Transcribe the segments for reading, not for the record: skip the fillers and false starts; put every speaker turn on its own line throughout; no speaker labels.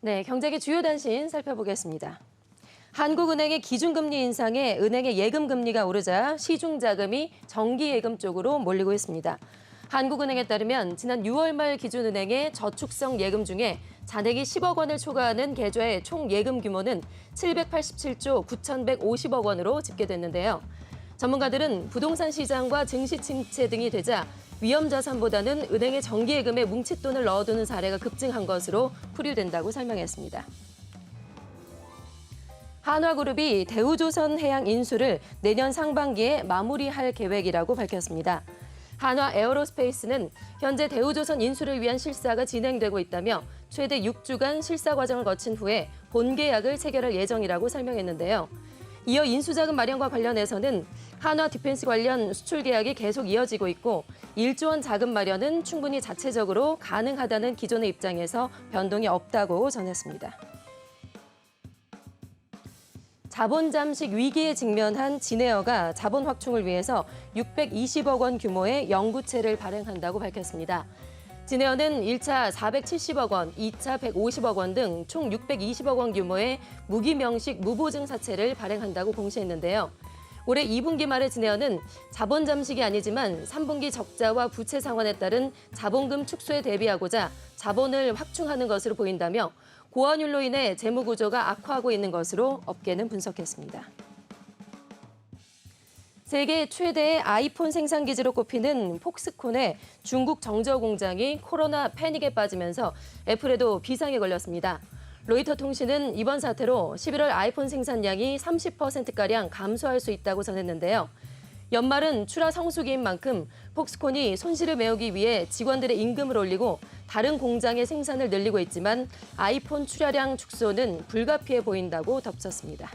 네, 경제계 주요 단신 살펴보겠습니다. 한국은행의 기준금리 인상에 은행의 예금금리가 오르자 시중자금이 정기예금 쪽으로 몰리고 있습니다. 한국은행에 따르면 지난 6월 말 기준은행의 저축성 예금 중에 잔액이 10억 원을 초과하는 계좌의 총 예금 규모는 787조 9,150억 원으로 집계됐는데요. 전문가들은 부동산 시장과 증시 침체 등이 되자 위험 자산보다는 은행의 정기예금에 뭉칫돈을 넣어두는 사례가 급증한 것으로 풀이된다고 설명했습니다. 한화그룹이 대우조선해양 인수를 내년 상반기에 마무리할 계획이라고 밝혔습니다. 한화에어로스페이스는 현재 대우조선 인수를 위한 실사가 진행되고 있다며 최대 6주간 실사 과정을 거친 후에 본계약을 체결할 예정이라고 설명했는데요. 이어 인수자금 마련과 관련해서는 한화 디펜스 관련 수출 계약이 계속 이어지고 있고 1조 원 자금 마련은 충분히 자체적으로 가능하다는 기존의 입장에서 변동이 없다고 전했습니다. 자본 잠식 위기에 직면한 진에어가 자본 확충을 위해서 620억 원 규모의 영구채를 발행한다고 밝혔습니다. 진에어는 1차 470억 원, 2차 150억 원 등 총 620억 원 규모의 무기명식 무보증 사채를 발행한다고 공시했는데요. 올해 2분기 말에 진에어는 자본 잠식이 아니지만 3분기 적자와 부채 상환에 따른 자본금 축소에 대비하고자 자본을 확충하는 것으로 보인다며 고환율로 인해 재무 구조가 악화하고 있는 것으로 업계는 분석했습니다. 세계 최대의 아이폰 생산 기지로 꼽히는 폭스콘의 중국 정저 공장이 코로나 패닉에 빠지면서 애플에도 비상에 걸렸습니다. 로이터 통신은 이번 사태로 11월 아이폰 생산량이 30%가량 감소할 수 있다고 전했는데요. 연말은 출하 성수기인 만큼 폭스콘이 손실을 메우기 위해 직원들의 임금을 올리고 다른 공장의 생산을 늘리고 있지만 아이폰 출하량 축소는 불가피해 보인다고 덧붙였습니다.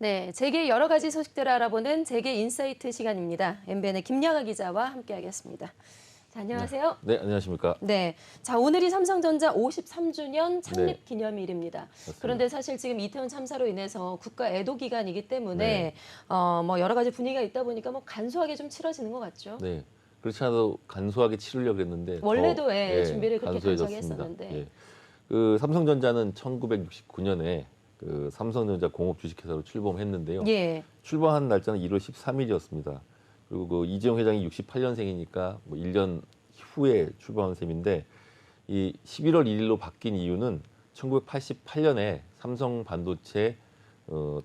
네, 재계 여러 가지 소식들을 알아보는 재계 인사이트 시간입니다. MBN의 김양아 기자와 함께하겠습니다. 자, 안녕하세요.
네, 안녕하십니까.
네, 자 오늘이 삼성전자 53주년 창립
네.
기념일입니다.
맞습니다.
그런데 사실 지금 이태원 참사로 인해서 국가 애도 기간이기 때문에
네.
뭐 여러 가지 분위기가 있다 보니까 뭐 간소하게 좀 치러지는 것 같죠.
네, 그렇지 않아도 간소하게 치르려고 했는데
원래도
더,
준비를 그렇게 간소하게
간소해졌습니다.
했었는데.
예. 그 삼성전자는 1969년에 그 삼성전자 공업 주식회사로 출범했는데요.
예.
출범한 날짜는 1월 13일이었습니다. 그리고 그 이재용 회장이 68년생이니까 뭐 1년 후에 출범한 셈인데 이 11월 1일로 바뀐 이유는 1988년에 삼성 반도체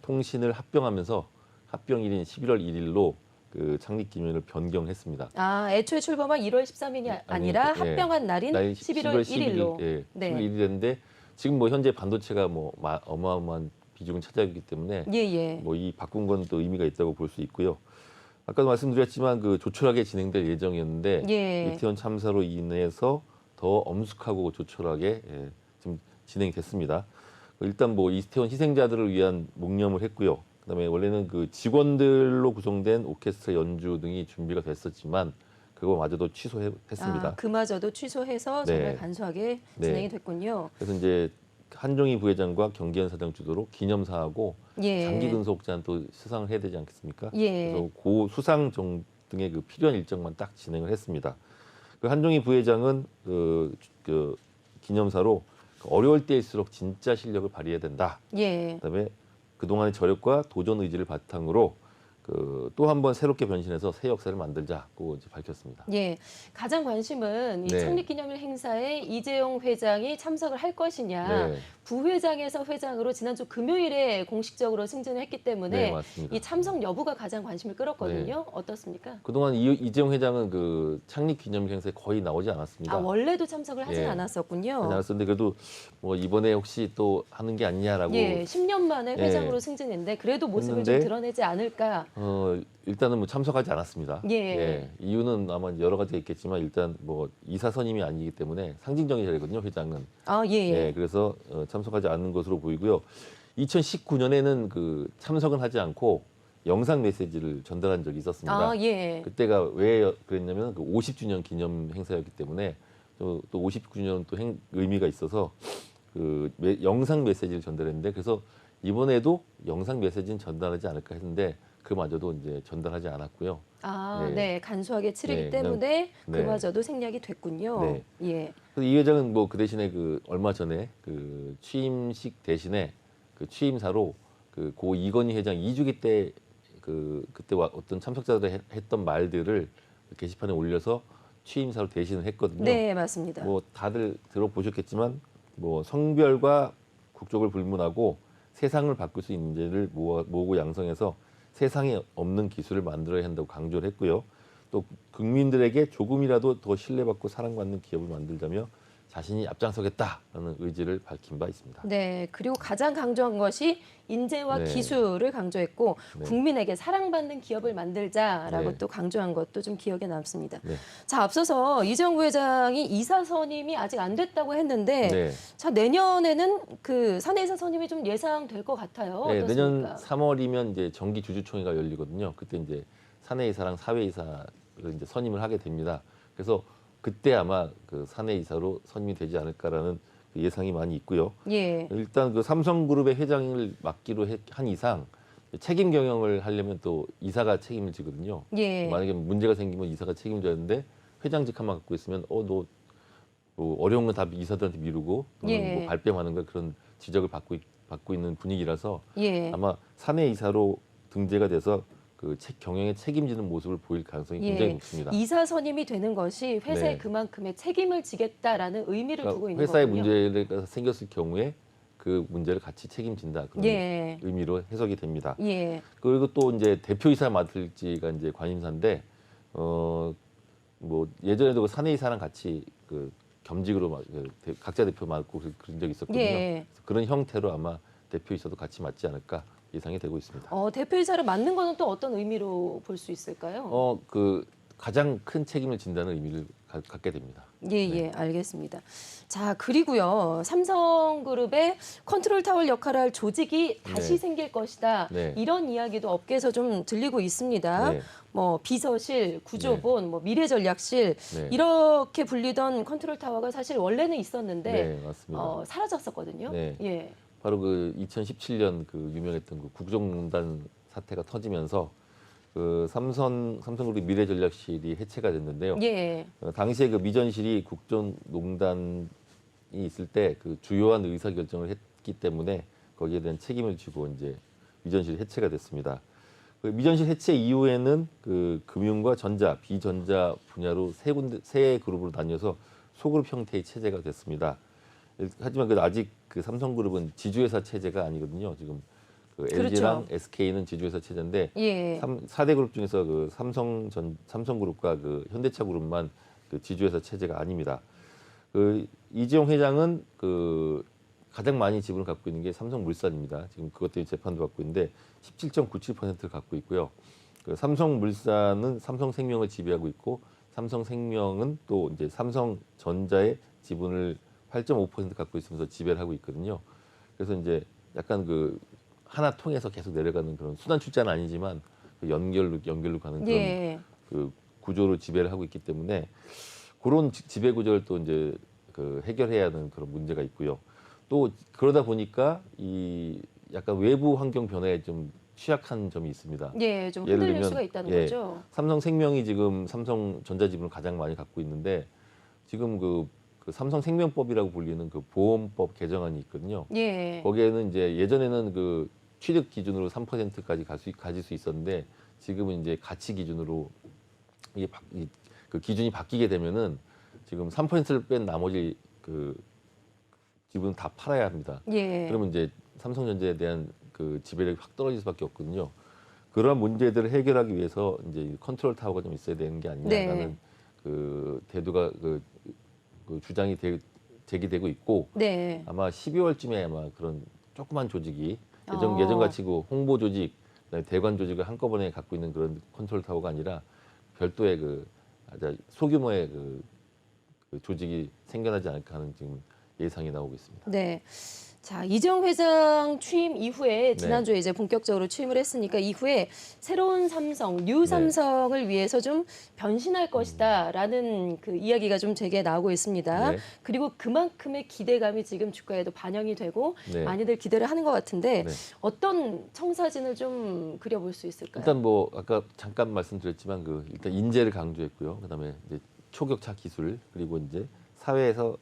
통신을 합병하면서 합병일인 11월 1일로 그 창립 기념일을 변경했습니다.
아, 애초에 출범한 1월 13일이 아니라
예.
합병한 날인 11월 1일로.
예,
네.
11일 1일인데 지금 뭐 현재 반도체가 뭐 어마어마한 비중을 차지하기 때문에
예, 예.
뭐 이 바꾼 건 또 의미가 있다고 볼 수 있고요. 아까도 말씀드렸지만 그 조촐하게 진행될 예정이었는데
예.
이태원 참사로 인해서 더 엄숙하고 조촐하게 지금 진행이 됐습니다. 일단 뭐 이태원 희생자들을 위한 묵념을 했고요. 그다음에 원래는 그 직원들로 구성된 오케스트라 연주 등이 준비가 됐었지만 그거마저도 취소했습니다.
아, 그마저도 취소해서 정말
네.
간소하게
네.
진행이 됐군요.
그래서 이제 한종희 부회장과 경기현 사장 주도로 기념사하고
예.
장기 근속잔 또 수상을 해야 되지 않겠습니까?
예.
그래서 고 수상 등의 그 필요한 일정만 딱 진행을 했습니다. 그 한종희 부회장은 그 기념사로 어려울 때일수록 진짜 실력을 발휘해야 된다.
예.
그다음에 그동안의 저력과 도전 의지를 바탕으로 또 한 번 새롭게 변신해서 새 역사를 만들자고 이제 밝혔습니다.
예, 가장 관심은 이
네.
창립기념일 행사에 이재용 회장이 참석을 할 것이냐.
네,
부회장에서 회장으로 지난주 금요일에 공식적으로 승진을 했기 때문에
네 맞습니다.
이 참석 여부가 가장 관심을 끌었거든요.
네.
어떻습니까?
그동안 이재용 회장은 그 창립 기념일 행사에 거의 나오지 않았습니다.
아, 원래도 참석을 하진
예.
않았었군요.
하지 않았었는데 그래도 뭐 이번에 혹시 또 하는 게 아니냐라고
예, 10년 만에
예.
회장으로 승진했는데 그래도 모습을 좀
했는데
드러내지 않을까.
일단은 뭐 참석하지 않았습니다.
예.
이유는 아마 여러 가지가 있겠지만 일단 뭐 이사 선임이 아니기 때문에 상징적인 자리거든요. 회장은.
아, 예, 예.
그래서 참석하지 않는 것으로 보이고요. 2019년에는 그 참석은 하지 않고 영상 메시지를 전달한 적이 있었습니다.
아, 예.
그때가 왜 그랬냐면 그 50주년 기념 행사였기 때문에 또 59주년 또 의미가 있어서 그 영상 메시지를 전달했는데 그래서 이번에도 영상 메시지는 전달하지 않을까 했는데 그마저도 이제 전달하지 않았고요.
아,
네.
네. 간소하게 치르기
네,
때문에
네.
그마저도 생략이 됐군요.
네.
예.
그래서 이 회장은 뭐 그 대신에 그 얼마 전에 그 취임식 대신에 그 취임사로 그 고 이건희 회장 2주기 때 그때 어떤 참석자들이 했던 말들을 게시판에 올려서 취임사로 대신을 했거든요.
네, 맞습니다.
뭐 다들 들어보셨겠지만 뭐 성별과 국적을 불문하고 세상을 바꿀 수 있는 인재를 모으고 양성해서 세상에 없는 기술을 만들어야 한다고 강조를 했고요. 또 국민들에게 조금이라도 더 신뢰받고 사랑받는 기업을 만들자며 자신이 앞장서겠다라는 의지를 밝힌 바 있습니다.
네, 그리고 가장 강조한 것이 인재와
네.
기술을 강조했고
네.
국민에게 사랑받는 기업을 만들자라고
네.
또 강조한 것도 좀 기억에 남습니다.
네.
자, 앞서서 이재용 부회장이 이사 선임이 아직 안 됐다고 했는데
네.
자, 내년에는 그 사내이사 선임이 좀 예상될 것 같아요.
네, 내년
어떻습니까?
3월이면 이제 정기 주주총회가 열리거든요. 그때 이제 사내이사랑 사회이사를 이제 선임을 하게 됩니다. 그래서 그때 아마 그 사내이사로 선임이 되지 않을까라는 그 예상이 많이 있고요.
예.
일단 그 삼성그룹의 회장을 맡기로 한 이상 책임 경영을 하려면 또 이사가 책임을 지거든요.
예.
만약에 문제가 생기면 이사가 책임져야 하는데 회장직함만 갖고 있으면 너 뭐 어려운 건 다 이사들한테 미루고
예.
뭐 발뺌하는 거 그런 지적을 받고 있는 분위기라서
예.
아마 사내 이사로 등재가 돼서 그 경영에 책임지는 모습을 보일 가능성이 굉장히 높습니다.
이사 선임이 되는 것이 회사에
네.
그만큼의 책임을 지겠다라는 의미를 두고 있는
회사에
거군요.
문제가 생겼을 경우에 그 문제를 같이 책임진다 그런
예.
의미로 해석이 됩니다.
예.
그리고 또 이제 대표이사 맡을지가 이제 관심사인데 뭐 예전에도 그 사내이사랑 같이 그 겸직으로 각자 대표 맡고 그런 적이 있었거든요.
예.
그래서 그런 형태로 아마 대표이사도 같이 맡지 않을까 예상이 되고 있습니다.
대표이사를 맡는 거는 또 어떤 의미로 볼 수 있을까요?
그 가장 큰 책임을 진다는 의미를 갖게 됩니다.
예, 예, 알겠습니다. 자, 그리고요. 삼성그룹의 컨트롤 타워 역할을 할 조직이 다시
네.
생길 것이다.
네.
이런 이야기도 업계에서 좀 들리고 있습니다.
네.
뭐 비서실, 구조본, 뭐 미래전략실
네.
이렇게 불리던 컨트롤 타워가 사실 원래는 있었는데
네, 맞습니다.
사라졌었거든요.
네.
예.
바로 그 2017년 그 유명했던 그 국정농단 사태가 터지면서 그 삼성그룹 미래전략실이 해체가 됐는데요.
예.
당시에 그 미전실이 국정농단이 있을 때 그 주요한 의사 결정을 했기 때문에 거기에 대한 책임을 지고 이제 미전실이 해체가 됐습니다. 그 미전실 해체 이후에는 그 금융과 전자, 비전자 분야로 세 그룹으로 나뉘어서 소그룹 형태의 체제가 됐습니다. 하지만 그 아직 그 삼성그룹은 지주회사 체제가 아니거든요. 지금 그 LG랑
그렇죠.
SK는 지주회사 체제인데
예.
4대 그룹 중에서 그 삼성그룹과 그 현대차그룹만 그 지주회사 체제가 아닙니다. 그 이재용 회장은 그 가장 많이 지분을 갖고 있는 게 삼성물산입니다. 지금 그것 때문에 재판도 받고 있는데 17.97%를 갖고 있고요. 그 삼성물산은 삼성생명을 지배하고 있고 삼성생명은 또 이제 삼성전자의 지분을 8.5% 갖고 있으면서 지배를 하고 있거든요. 그래서 이제 약간 그 하나 통해서 계속 내려가는 그런 순환 출자는 아니지만 그 연결로 가는 그런
예.
그 구조로 지배를 하고 있기 때문에 그런 지배 구조를 또 이제 그 해결해야 하는 그런 문제가 있고요. 또 그러다 보니까 이 약간 외부 환경 변화에 좀 취약한 점이 있습니다.
예, 좀
예를
흔들릴
들면
수가 있다는
예,
거죠.
삼성생명이 지금 삼성전자 지분을 가장 많이 갖고 있는데 지금 그 삼성생명법이라고 불리는 그 보험법 개정안이 있거든요.
예.
거기에는 이제 예전에는 그 취득 기준으로 3%까지 가질 수 있었는데 지금은 이제 가치 기준으로 그 기준이 바뀌게 되면은 지금 3%를 뺀 나머지 그 지분은 다 팔아야 합니다.
예.
그러면 이제 삼성전자에 대한 그 지배력이 확 떨어질 수밖에 없거든요. 그러한 문제들을 해결하기 위해서 이제 컨트롤 타워가 좀 있어야 되는 게 아니냐라는
네.
그 대두가 그 주장이 제기되고 있고
네.
아마 12월쯤에 아마 그런 조그만 조직이
어.
예전같이 그 홍보 조직, 그다음에 대관 조직을 한꺼번에 갖고 있는 그런 컨트롤 타워가 아니라 별도의 그 아주 소규모의 그 조직이 생겨나지 않을까 하는 지금 예상이 나오고 있습니다.
네. 자, 이재용 회장 취임 이후에
네.
지난주에 이제 본격적으로 취임을 했으니까 이후에 새로운 삼성, 뉴
네.
삼성을 위해서 좀 변신할 것이다라는 그 이야기가 좀 제게 나오고 있습니다.
네.
그리고 그만큼의 기대감이 지금 주가에도 반영이 되고
네.
많이들 기대를 하는 것 같은데
네.
어떤 청사진을 좀 그려볼 수 있을까요?
일단 뭐 아까 잠깐 말씀드렸지만 그 일단 인재를 강조했고요. 그다음에 이제 초격차 기술 그리고 이제 사회에서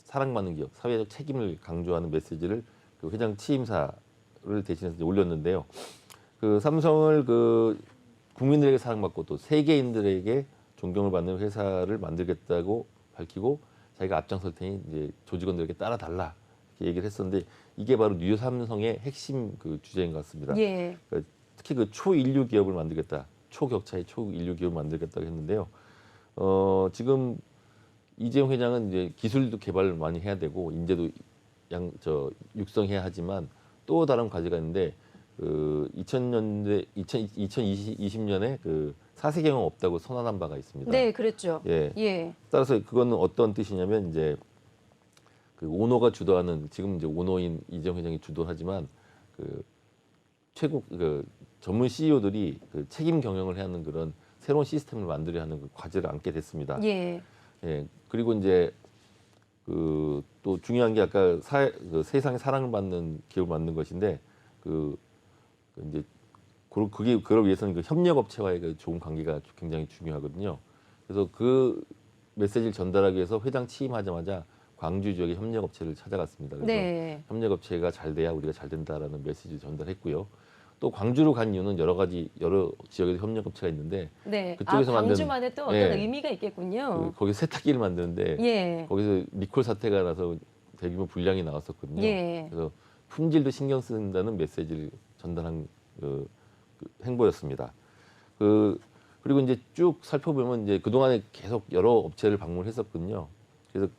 사랑받는 기업, 사회적 책임을 강조하는 메시지를 그 회장 취임사를 대신해서 이제 올렸는데요. 그 삼성을 그 국민들에게 사랑받고 또 세계인들에게 존경을 받는 회사를 만들겠다고 밝히고 자기가 앞장설 테니 이제 조직원들에게 따라달라 이렇게 얘기를 했었는데 이게 바로 뉴 삼성의 핵심 그 주제인 것 같습니다.
예.
그러니까 특히 그 초인류 기업을 만들겠다, 초격차의 초인류 기업을 만들겠다고 했는데요. 지금 이재용 회장은 이제 기술도 개발을 많이 해야 되고 인재도 육성해야 하지만 또 다른 과제가 있는데 그 2020년에 그 사세 경영 없다고 선언한 바가 있습니다.
네, 그랬죠.
예.
예.
따라서 그거는 어떤 뜻이냐면 이제 그 오노가 주도하는 지금 이제 오노인 이재용 회장이 주도하지만 그 최고 그 전문 CEO들이 그 책임 경영을 해야 하는 그런 새로운 시스템을 만들어야 하는 그 과제를 안게 됐습니다.
예.
예. 그리고 이제 그 또 중요한 게 아까 그 세상에 사랑을 받는 기업을 만든 것인데 이제 그게 그걸 위해서는 그 협력 업체와의 그 좋은 관계가 굉장히 중요하거든요. 그래서 그 메시지를 전달하기 위해서 회장 취임하자마자 광주 지역의 협력 업체를 찾아갔습니다. 그래서
네.
협력 업체가 잘 돼야 우리가 잘 된다라는 메시지를 전달했고요. 또 광주로 간 이유는 여러 지역에서 협력 업체가 있는데
네.
그쪽에서 만든
광주만의 또 어떤
예.
의미가 있겠군요.
거기 세탁기를 만드는데
예.
거기서 리콜 사태가 나서 대규모 불량이 나왔었거든요.
예.
그래서 품질도 신경 쓴다는 메시지를 전달한 그 행보였습니다. 그리고 이제 쭉 살펴보면 이제 그동안에 계속 여러 업체를 방문했었거든요. 그래서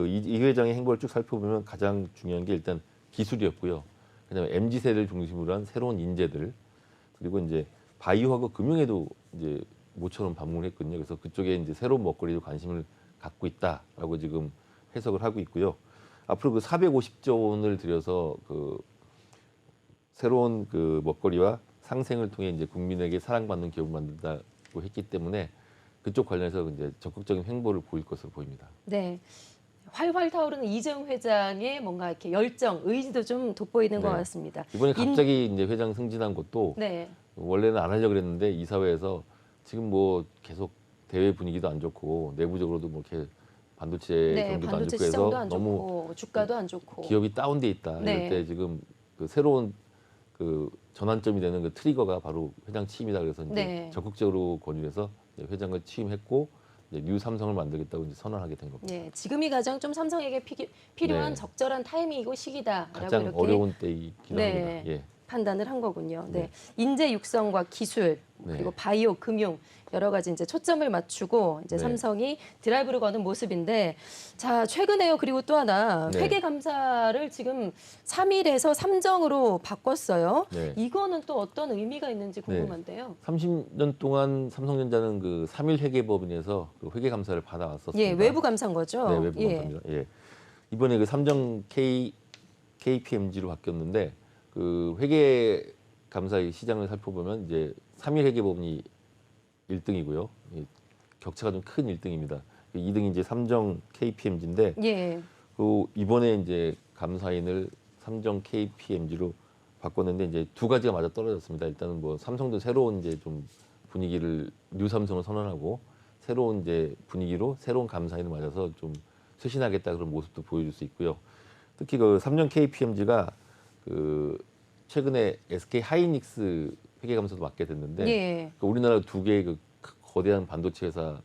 이 회장의 행보를 쭉 살펴보면 가장 중요한 게 일단 기술이었고요. 그다음에 MZ 세대를 중심으로 한 새로운 인재들 그리고 이제 바이오하고 금융에도 이제 모처럼 방문했거든요. 그래서 그쪽에 이제 새로운 먹거리도 관심을 갖고 있다라고 지금 해석을 하고 있고요. 앞으로 그 450조 원을 들여서 그 새로운 그 먹거리와 상생을 통해 이제 국민에게 사랑받는 기업을 만든다고 했기 때문에 그쪽 관련해서 이제 적극적인 행보를 보일 것으로 보입니다.
네. 활활 타오르는 이재용 회장의 뭔가 이렇게 열정, 의지도 좀 돋보이는
네.
것 같습니다.
이번에 갑자기 이제 회장 승진한 것도
네.
원래는 안 하려고 그랬는데 이사회에서 지금 뭐 계속 대외 분위기도 안 좋고 내부적으로도 뭐 이렇게 반도체
네,
경기도 안
반도체
좋고
시장도
해서
안
너무
좋고 주가도 안 좋고.
기업이 다운돼 있다.
네.
이럴 때 지금 그 새로운 그 전환점이 되는 그 트리거가 바로 회장 취임이다 그래서 이제
네.
적극적으로 권유해서 이제 회장을 취임했고 이제 뉴 삼성을 만들겠다고 이제 선언하게 된 겁니다.
네, 지금이 가장 좀 삼성에게 필요한
네.
적절한 타이밍이고 시기다라고
가장
이렇게
어려운 때이기도
네.
합니다. 예.
판단을 한 거군요. 네.
네.
인재 육성과 기술
네.
그리고 바이오, 금융 여러 가지 이제 초점을 맞추고 이제
네.
삼성이 드라이브를 거는 모습인데 자 최근에요. 그리고 또 하나
네.
회계 감사를 지금 3일에서 3정으로 바꿨어요.
네.
이거는 또 어떤 의미가 있는지 궁금한데요.
30년 동안 삼성전자는 그 3일 회계법인에서 그 회계 감사를 받아왔었습니다.
예, 외부 감사인 거죠.
네, 외부
예.
감사입니다. 예. 이번에 그 삼정 KPMG로 바뀌었는데 그 회계 감사의 시장을 살펴보면 이제 3일 회계법인이 1등이고요. 격차가 좀 큰 1등입니다. 2등이 이제 삼정 KPMG인데
예.
그 이번에 이제 감사인을 삼정 KPMG로 바꿨는데 이제 두 가지가 맞아 떨어졌습니다. 일단은 뭐 삼성도 새로운 이제 좀 분위기를 뉴 삼성을 선언하고 새로운 이제 분위기로 새로운 감사인을 맞아서 좀 쇄신하겠다 그런 모습도 보여줄 수 있고요. 특히 그 삼정 KPMG가 그 최근에 SK 하이닉스 회계 감사도 맡게 됐는데
예.
그 우리나라 두 개의 그 거대한 반도체 회사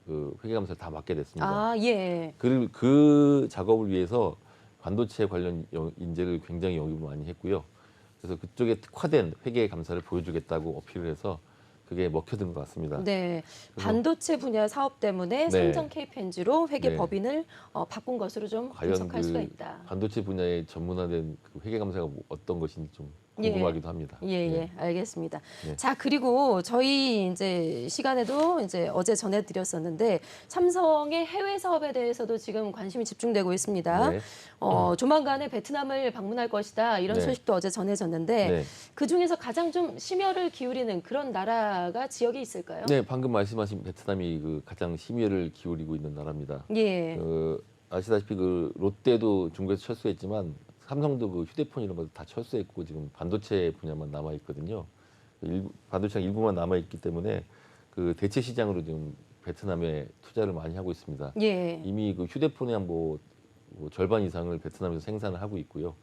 그 회계 감사를 다 맡게 됐습니다.
아, 예.
그 작업을 위해서 반도체 관련 인재를 굉장히 영입을 많이 했고요. 그래서 그쪽에 특화된 회계 감사를 보여주겠다고 어필을 해서 그게 먹혀든 것 같습니다.
네,
그래서
반도체 분야 사업 때문에
네.
삼성 KPMG로 회계
네.
법인을 바꾼 것으로 좀
과연
분석할 수가
그
있다.
반도체 분야에 전문화된 그 회계 감사가 어떤 것인지 좀
예.
궁금하기도 합니다.
예, 예, 알겠습니다.
네.
자, 그리고 저희 이제 시간에도 이제 어제 전해드렸었는데 삼성의 해외 사업에 대해서도 지금 관심이 집중되고 있습니다.
네.
조만간에 베트남을 방문할 것이다 이런
네.
소식도 어제 전해졌는데
네.
그 중에서 가장 좀 심혈을 기울이는 그런 나라가 지역이 있을까요?
네, 방금 말씀하신 베트남이 그 가장 심혈을 기울이고 있는 나라입니다.
예,
아시다시피 그 롯데도 중국에서 철수했지만 삼성도 그 휴대폰 이런 것도 다 철수했고 지금 반도체 분야만 남아 있거든요. 반도체가 일부만 남아 있기 때문에 그 대체 시장으로 지금 베트남에 투자를 많이 하고 있습니다.
예,
이미 그 휴대폰의 뭐 절반 이상을 베트남에서 생산을 하고 있고요.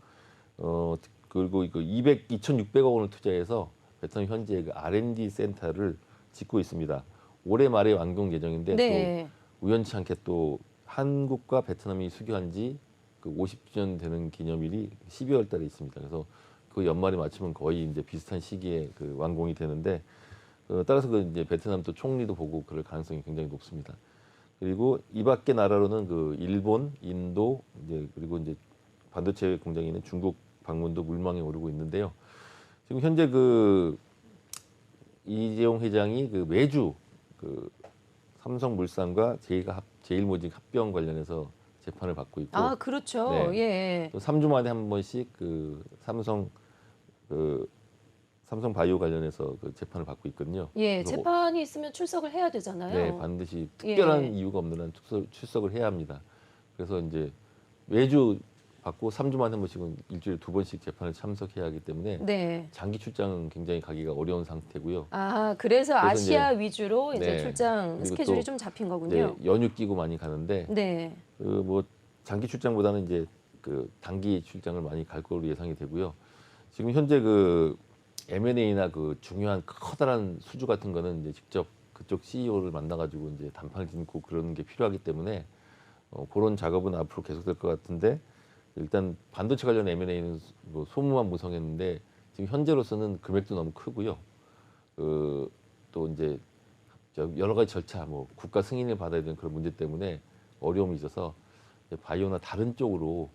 그리고 그 2,600억 원을 투자해서 베트남 현재 그 R&D 센터를 짓고 있습니다. 올해 말에 완공 예정인데
네.
또 우연치 않게 또 한국과 베트남이 수교한 지 그 50주년 되는 기념일이 12월 달에 있습니다. 그래서 그 연말에 맞추면 거의 이제 비슷한 시기에 그 완공이 되는데 따라서 그 이제 베트남 또 총리도 보고 그럴 가능성이 굉장히 높습니다. 그리고 이 밖의 나라로는 그 일본, 인도 이제 그리고 이제 반도체 공장이 있는 중국 방문도 물망에 오르고 있는데요. 지금 현재 그 이재용 회장이 그 매주 그 삼성물산과 제일모직 합병 관련해서 재판을 받고 있고
아, 그렇죠.
네.
예.
또 3주 만에 한 번씩 그 삼성 바이오 관련해서 그 재판을 받고 있거든요.
예,
그래서
재판이 있으면 출석을 해야 되잖아요.
네, 반드시 특별한
예.
이유가 없는 한 출석을 해야 합니다. 그래서 이제 매주 받고 3주 만에 한 번씩은 일주일에 2번씩 재판을 참석해야 하기 때문에
네.
장기 출장은 굉장히 가기가 어려운 상태고요.
아, 그래서
그래서
아시아 위주로 이제
네.
출장
그리고
스케줄이
또
좀 잡힌
네,
거군요.
연휴 끼고 많이 가는데
네.
그 뭐 장기 출장보다는 이제 그 단기 출장을 많이 갈 걸로 예상이 되고요. 지금 현재 그 M&A나 그 중요한 커다란 수주 같은 거는 이제 직접 그쪽 CEO를 만나가지고 이제 단판을 짓고 그러는 게 필요하기 때문에 그런 작업은 앞으로 계속될 것 같은데 일단 반도체 관련 M&A는 뭐 소문만 무성했는데 지금 현재로서는 금액도 너무 크고요. 또 이제 여러 가지 절차, 뭐 국가 승인을 받아야 되는 그런 문제 때문에 어려움이 있어서 바이오나 다른 쪽으로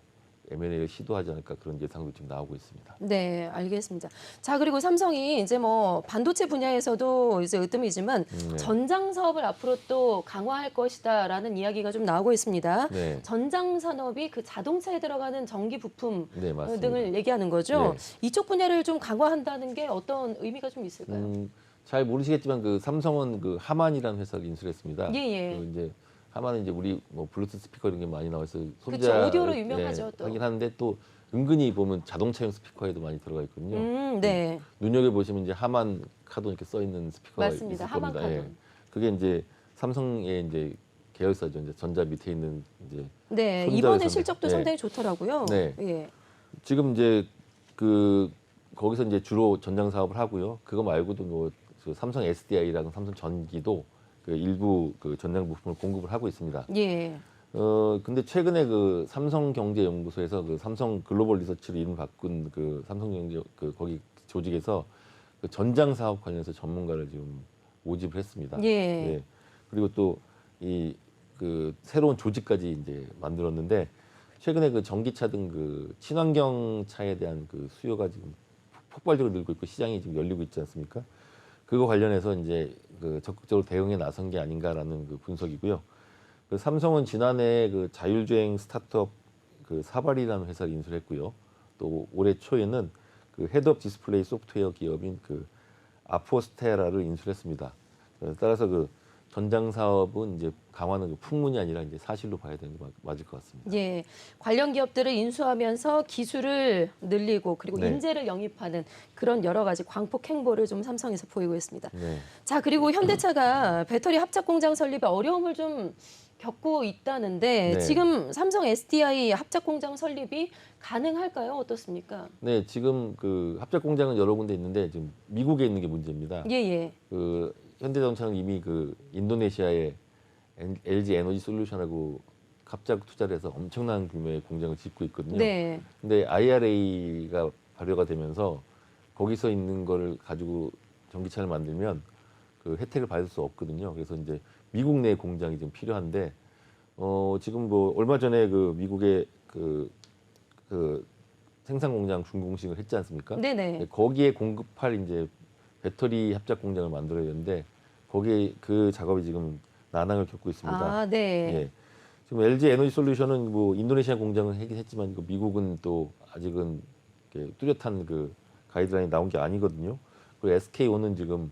M&A를 시도하지 않을까 그런 예상도 지금 나오고 있습니다.
네, 알겠습니다. 자, 그리고 삼성이 이제 뭐 반도체 분야에서도 이제 으뜸이지만
네.
전장 사업을 앞으로 또 강화할 것이다라는 이야기가 좀 나오고 있습니다.
네,
전장 산업이 그 자동차에 들어가는 전기 부품
네 맞습니다.
등을 얘기하는 거죠.
네.
이쪽 분야를 좀 강화한다는 게 어떤 의미가 좀 있을까요?
잘 모르시겠지만 그 삼성은 그 하만이라는 회사를 인수했습니다.
예, 예.
그 이제 하만은 이제 우리 뭐 블루투스 스피커 이런 게 많이 나와서
그쵸, 오디오로 유명하죠, 또.
하긴 하는데 또 은근히 보면 자동차용 스피커에도 많이 들어가 있거든요.
네.
눈여겨 보시면 이제 하만 카돈 이렇게 써 있는 스피커가
맞습니다.
있을
하만
겁니다.
카돈.
그게 이제 삼성의 이제 계열사죠. 이제 전자 밑에 있는 이제
네,
손자
이번에
회사인데.
실적도
네.
상당히 좋더라고요.
네.
예.
지금 이제 그 거기서 이제 주로 전장 사업을 하고요. 그거 말고도 뭐그 삼성 SDI랑 삼성 전기도 그 일부 그 전장 부품을 공급을 하고 있습니다.
예.
근데 최근에 그 삼성경제연구소에서 그 삼성 글로벌 리서치로 이름 바꾼 그 삼성경제 그 거기 조직에서 그 전장 사업 관련해서 전문가를 지금 모집을 했습니다.
예.
예. 그리고 또 이 그 새로운 조직까지 이제 만들었는데 최근에 그 전기차 등 그 친환경 차에 대한 그 수요가 지금 폭발적으로 늘고 있고 시장이 지금 열리고 있지 않습니까? 그거 관련해서 이제 그 적극적으로 대응에 나선 게 아닌가라는 그 분석이고요. 그 삼성은 지난해 그 자율주행 스타트업 그 사발이라는 회사를 인수했고요. 또 올해 초에는 그 헤드업 디스플레이 소프트웨어 기업인 그 아포스테라를 인수했습니다. 따라서 그 전장 사업은 이제 강화는 그 풍문이 아니라 이제 사실로 봐야 되는 게 맞을 것 같습니다.
예, 관련 기업들을 인수하면서 기술을 늘리고 그리고
네.
인재를 영입하는 그런 여러 가지 광폭 행보를 좀 삼성에서 보이고 있습니다.
네.
자, 그리고 현대차가 배터리 합작 공장 설립에 어려움을 좀 겪고 있다는데
네.
지금 삼성 SDI 합작 공장 설립이 가능할까요? 어떻습니까?
네, 지금 그 합작 공장은 여러 군데 있는데 지금 미국에 있는 게 문제입니다.
예, 예.
그 현대자동차는 이미 그 인도네시아에 LG 에너지 솔루션하고 합작 투자를 해서 엄청난 규모의 공장을 짓고 있거든요.
네.
근데 IRA가 발효가 되면서 거기서 있는 거를 가지고 전기차를 만들면 그 혜택을 받을 수 없거든요. 그래서 이제 미국 내 공장이 좀 필요한데 지금 뭐 얼마 전에 그 미국의 그 생산 공장 준공식을 했지 않습니까?
네네.
거기에 공급할 이제 배터리 합작 공장을 만들어야 되는데 거기에 그 작업이 지금 난항을 겪고 있습니다.
아, 네.
예. 지금 LG 에너지 솔루션은 뭐 인도네시아 공장을 하긴 했지만 그 미국은 또 아직은 이렇게 뚜렷한 그 가이드라인이 나온 게 아니거든요. 그리고 SK온은 지금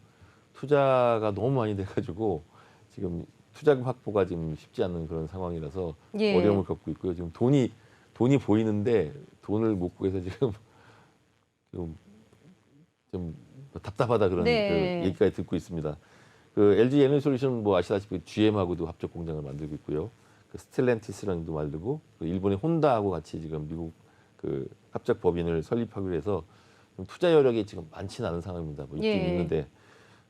투자가 너무 많이 돼가지고 지금 투자금 확보가 지금 쉽지 않은 그런 상황이라서
예.
어려움을 겪고 있고요. 지금 돈이 보이는데 돈을 못 구해서 지금 좀 답답하다 그런
네.
그 얘기까지 듣고 있습니다. 그 LG 에너지 솔루션 뭐 아시다시피 GM하고도 합작 공장을 만들고 있고요. 그 스텔란티스랑도 만들고 그 일본의 혼다하고 같이 지금 미국 그 합작 법인을 설립하기로 해서 투자 여력이 지금 많지는 않은 상황입니다. 뭐 있긴
예.
있는데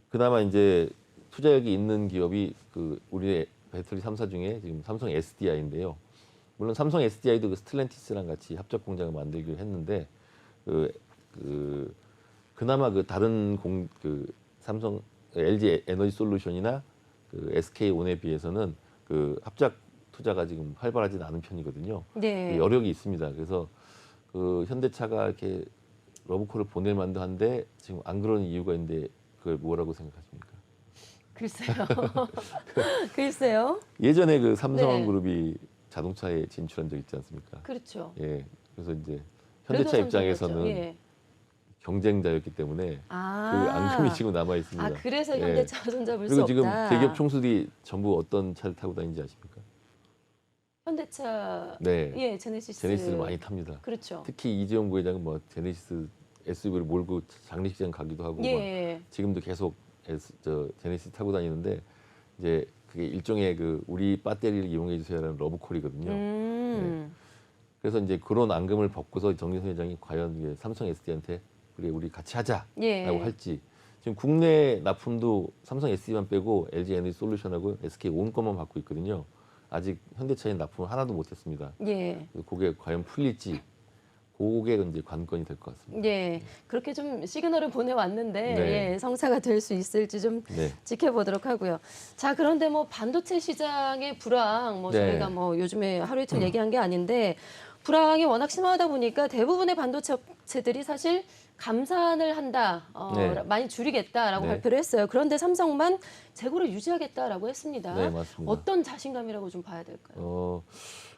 그나마 이제 투자력이 있는 기업이 그 우리 배터리 3사 중에 지금 삼성 SDI인데요. 물론 삼성 SDI도 그 스텔란티스랑 같이 합작 공장을 만들기로 했는데 그나마 그 다른 삼성 LG 에너지 솔루션이나 그 SK온에 비해서는 그 합작 투자가 지금 활발하지 않은 편이거든요.
네.
여력이 있습니다. 그래서 그 현대차가 이렇게 러브콜을 보낼 만도 한데 지금 안 그러는 이유가 있는데 그걸 뭐라고 생각하십니까?
글쎄요. 글쎄요.
예전에 그
네.
삼성그룹이 자동차에 진출한 적 있지 않습니까?
그렇죠.
예. 그래서 이제
그래도
현대차
삼성이었죠.
입장에서는
예.
경쟁자였기 때문에 그
아.
앙금이 지금 남아 있습니다.
아, 그래서
예.
현대차 손잡을 수
그리고 지금
없다.
대기업 총수들이 전부 어떤 차를 타고 다니는지 아십니까?
현대차.
네.
예, 제네시스.
제네시스를 많이 탑니다.
그렇죠.
특히 이재용 부회장은 뭐 제네시스 SUV를 몰고 장례식장 가기도 하고 막
예.
지금도 계속 제네시스 타고 다니는데 이제 그게 일종의 그 우리 배터리를 이용해 주세요라는 러브콜이거든요. 그래서 이제 그런 앙금을 벗고서 정진석 회장이 과연 이게 삼성 SDI한테 그래 우리 같이 하자라고
예.
할지 지금 국내 납품도 삼성 SDI만 빼고 LG 에너지 솔루션하고 SK온 것만 받고 있거든요. 아직 현대차에 납품을 하나도 못했습니다.
예.
그게 과연 풀릴지 그게 이제 관건이 될 것 같습니다.
예. 그렇게 좀 시그널을 보내왔는데
네.
예, 성사가 될 수 있을지 좀
네.
지켜보도록 하고요. 자, 그런데 뭐 반도체 시장의 불황, 뭐
네.
저희가 뭐 요즘에 하루 이틀 얘기한 게 아닌데 불황이 워낙 심하다 보니까 대부분의 반도체 업체들이 사실 감산을 한다,
네.
많이 줄이겠다라고
네.
발표를 했어요. 그런데 삼성만 재고를 유지하겠다라고 했습니다.
네, 맞습니다.
어떤 자신감이라고 좀 봐야 될까요?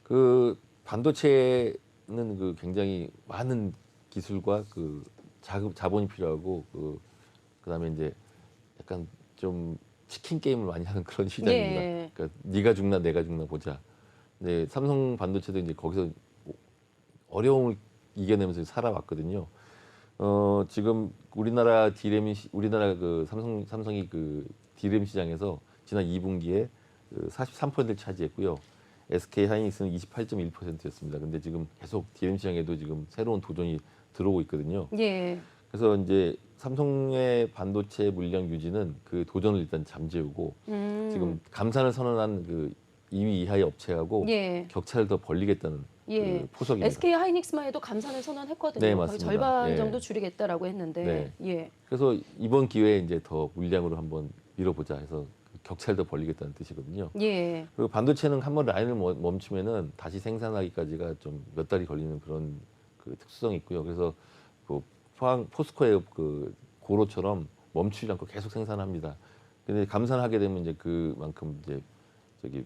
그 반도체는 그 굉장히 많은 기술과 그 자본이 필요하고 그다음에 이제 약간 좀 치킨 게임을 많이 하는 그런 시장입니다.
예.
그러니까 네가 죽나 내가 죽나 보자. 근데 삼성 반도체도 이제 거기서 어려움을 이겨내면서 살아왔거든요. 지금 우리나라 그 삼성이 그 디램 시장에서 지난 2분기에 그 43%를 차지했고요. SK 하이닉스는 28.1%였습니다. 근데 지금 계속 디램 시장에도 지금 새로운 도전이 들어오고 있거든요.
예.
그래서 이제 삼성의 반도체 물량 유지는 그 도전을 일단 잠재우고 지금 감산을 선언한 그 2위 이하의 업체하고
예.
격차를 더 벌리겠다는
예.
그 포석입니다.
SK 하이닉스만 해도 감산을 선언했거든요.
네,
거의
맞습니다.
절반
예.
정도 줄이겠다라고 했는데. 예.
그래서 이번 기회에 이제 더 물량으로 한번 밀어보자 해서 격차를 더 벌리겠다는 뜻이거든요.
예.
그리고 반도체는 한번 라인을 멈추면은 다시 생산하기까지가 좀 몇 달이 걸리는 그런 그 특수성이 있고요. 그래서 그 포스코의 그 고로처럼 멈추지 않고 계속 생산합니다. 근데 감산하게 되면 이제 그만큼 이제 저기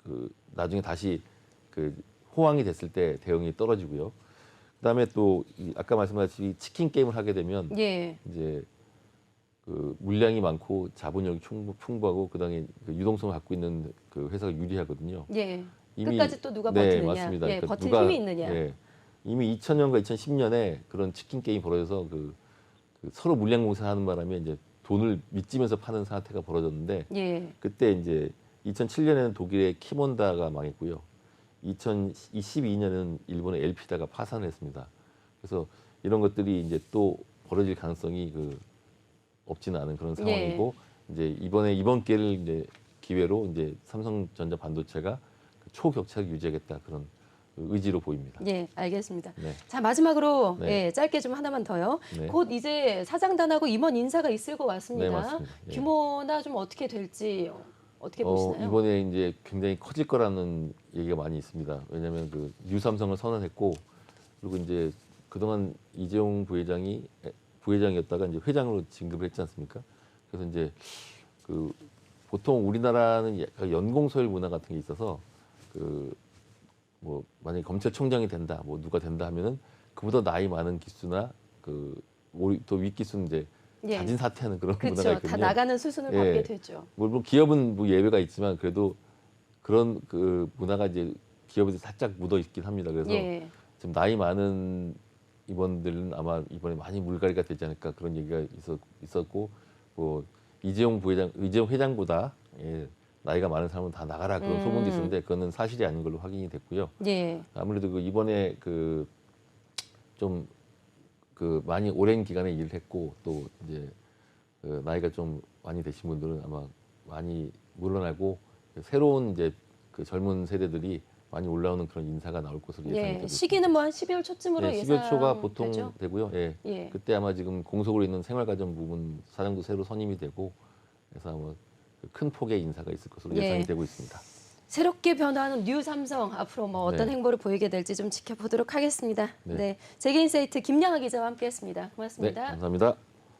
그 나중에 다시 그 호황이 됐을 때 대응이 떨어지고요. 그다음에 또 아까 말씀하신 치킨 게임을 하게 되면
예.
이제 그 물량이 많고 자본력이 풍부하고 그다음에 그 유동성을 갖고 있는 그 회사가 유리하거든요.
예.
이미
끝까지 또 누가
네,
버티느냐.
맞습니다.
예,
그러니까
버틸
누가,
힘이 있느냐.
예, 이미 2000년과 2010년에 그런 치킨 게임 벌어져서 그 서로 물량 공세하는 바람에 이제 돈을 밑지면서 파는 사태가 벌어졌는데
예.
그때 이제 2007년에는 독일의 키몬다가 망했고요. 2022년에는 일본의 엘피다가 파산을 했습니다. 그래서 이런 것들이 이제 또 벌어질 가능성이 그 없지는 않은 그런 상황이고 이제 이번 기회를 이제 기회로 이제 삼성전자 반도체가 초격차를 유지하겠다 그런 의지로 보입니다.
예, 알겠습니다.
네.
자, 마지막으로
네.
예, 짧게 좀 하나만 더요.
네.
곧 이제 사장단하고 임원 인사가 있을 것 같습니다.
네, 맞습니다. 예.
규모나 좀 어떻게 될지 어떻게 보시나요?
이번에 이제 굉장히 커질 거라는 얘기가 많이 있습니다. 왜냐하면 그 뉴삼성을 선언했고 그리고 이제 그동안 이재용 부회장이었다가 이제 회장으로 진급을 했지 않습니까? 그래서 이제 그 보통 우리나라는 약간 연공서열 문화 같은 게 있어서 그 뭐 만약에 검찰총장이 된다, 뭐 누가 된다 하면은 그보다 나이 많은 기수나 그 또 윗기수는 이제
예.
자진 사퇴하는 그런 문화가
그렇죠.
있거든요.
다 나가는 수순을
예.
밟게 되죠.
물론 기업은 뭐 예외가 있지만 그래도 그런 그 문화가 이제 기업에서 살짝 묻어 있긴 합니다. 그래서
예.
지금 나이 많은 임원들은 아마 이번에 많이 물갈이가 되지 않을까 그런 얘기가 있었고 뭐 이재용 회장보다 나이가 많은 사람은 다 나가라 그런 소문도 있었는데 그거는 사실이 아닌 걸로 확인이 됐고요.
예.
아무래도 그 이번에 그 좀 그 많이 오랜 기간에 일을 했고 또 이제 그 나이가 좀 많이 되신 분들은 아마 많이 물러나고 새로운 이제 그 젊은 세대들이 많이 올라오는 그런 인사가 나올 것으로 예상이 되고 있습니다.
시기는 뭐 한 12월 초쯤으로
네,
예상.
12월 초가 보통 되고요. 예.
예.
그때 아마 지금 공석으로 있는 생활가정 부분 사장도 새로 선임이 되고 그래서 아마 큰 폭의 인사가 있을 것으로
예.
예상이 되고 있습니다.
새롭게 변화하는 뉴 삼성 앞으로 뭐 어떤
네.
행보를 보이게 될지 좀 지켜보도록 하겠습니다.
네.
네, 재계인사이트 김양아 기자와 함께했습니다.
네,
고맙습니다.
감사합니다.